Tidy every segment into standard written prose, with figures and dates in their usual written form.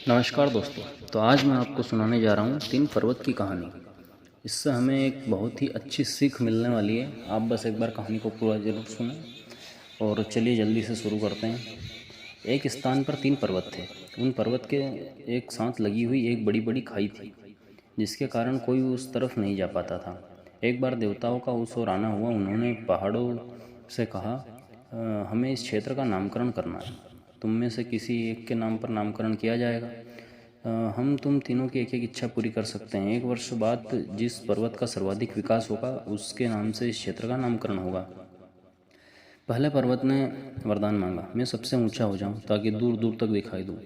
नमस्कार दोस्तों। तो आज मैं आपको सुनाने जा रहा हूँ 3 पर्वत की कहानी। इससे हमें एक बहुत ही अच्छी सीख मिलने वाली है। आप बस एक बार कहानी को पूरा ज़रूर सुनें। और चलिए जल्दी से शुरू करते हैं। एक स्थान पर 3 पर्वत थे। उन पर्वत के एक साथ लगी हुई एक बड़ी बड़ी खाई थी, जिसके कारण कोई उस तरफ नहीं जा पाता था। एक बार देवताओं का उस ओर आना हुआ। उन्होंने पहाड़ों से कहा, हमें इस क्षेत्र का नामकरण करना है। तुम में से किसी एक के नाम पर नामकरण किया जाएगा। हम तुम तीनों की एक एक इच्छा पूरी कर सकते हैं। 1 वर्ष बाद जिस पर्वत का सर्वाधिक विकास होगा, उसके नाम से इस क्षेत्र का नामकरण होगा। पहले पर्वत ने वरदान मांगा, मैं सबसे ऊंचा हो जाऊं ताकि दूर दूर तक दिखाई दूं।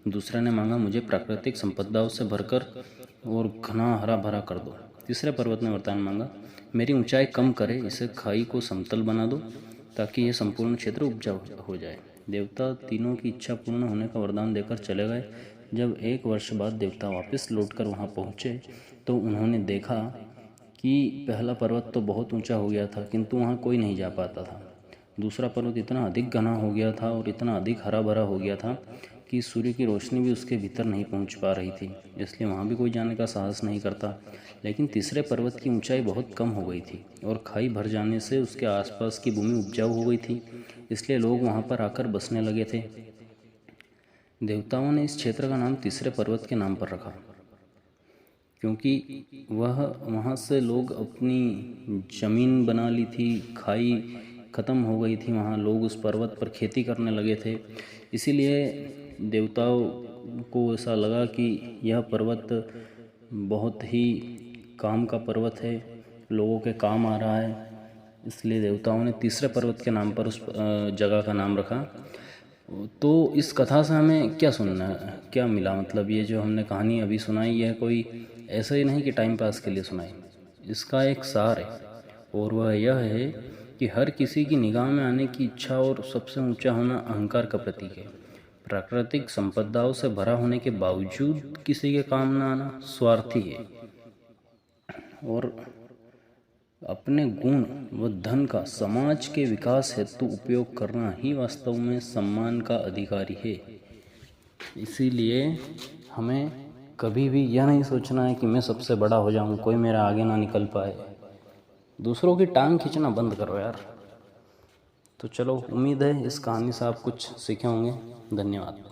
दूसरे ने मांगा, मुझे प्राकृतिक संपदाओं से भरकर और घना हरा भरा कर दो। तीसरे पर्वत ने वरदान मांगा, मेरी ऊंचाई कम करे, इसे खाई को समतल बना दो ताकि यह संपूर्ण क्षेत्र उपजाऊ हो जाए। देवता तीनों की इच्छा पूर्ण होने का वरदान देकर चले गए। जब 1 वर्ष बाद देवता वापस लौटकर वहां पहुंचे तो उन्होंने देखा कि पहला पर्वत तो बहुत ऊंचा हो गया था, किंतु वहां कोई नहीं जा पाता था। दूसरा पर्वत इतना अधिक घना हो गया था और इतना अधिक हरा भरा हो गया था कि सूर्य की रोशनी भी उसके भीतर नहीं पहुंच पा रही थी, इसलिए वहां भी कोई जाने का साहस नहीं करता। लेकिन तीसरे पर्वत की ऊंचाई बहुत कम हो गई थी और खाई भर जाने से उसके आसपास की भूमि उपजाऊ हो गई थी, इसलिए लोग वहां पर आकर बसने लगे थे। देवताओं ने इस क्षेत्र का नाम तीसरे पर्वत के नाम पर रखा, क्योंकि वहाँ से लोग अपनी ज़मीन बना ली थी। खाई ख़त्म हो गई थी, वहाँ लोग उस पर्वत पर खेती करने लगे थे। इसीलिए देवताओं को ऐसा लगा कि यह पर्वत बहुत ही काम का पर्वत है, लोगों के काम आ रहा है। इसलिए देवताओं ने तीसरे पर्वत के नाम पर उस जगह का नाम रखा। तो इस कथा से हमें क्या सुनना है, क्या मिला? मतलब ये जो हमने कहानी अभी सुनाई, यह कोई ऐसा ही नहीं कि टाइम पास के लिए सुनाई। इसका एक सार है, और वह यह है कि हर किसी की निगाह में आने की इच्छा और सबसे ऊंचा होना अहंकार का प्रतीक है। प्राकृतिक संपदाओं से भरा होने के बावजूद किसी के काम न आना स्वार्थी है, और अपने गुण व धन का समाज के विकास हेतु उपयोग करना ही वास्तव में सम्मान का अधिकारी है। इसीलिए हमें कभी भी यह नहीं सोचना है कि मैं सबसे बड़ा हो जाऊं, कोई मेरा आगे ना निकल पाए। दूसरों की टांग खींचना बंद करो यार। तो चलो, उम्मीद है इस कहानी से आप कुछ सीखे होंगे। धन्यवाद।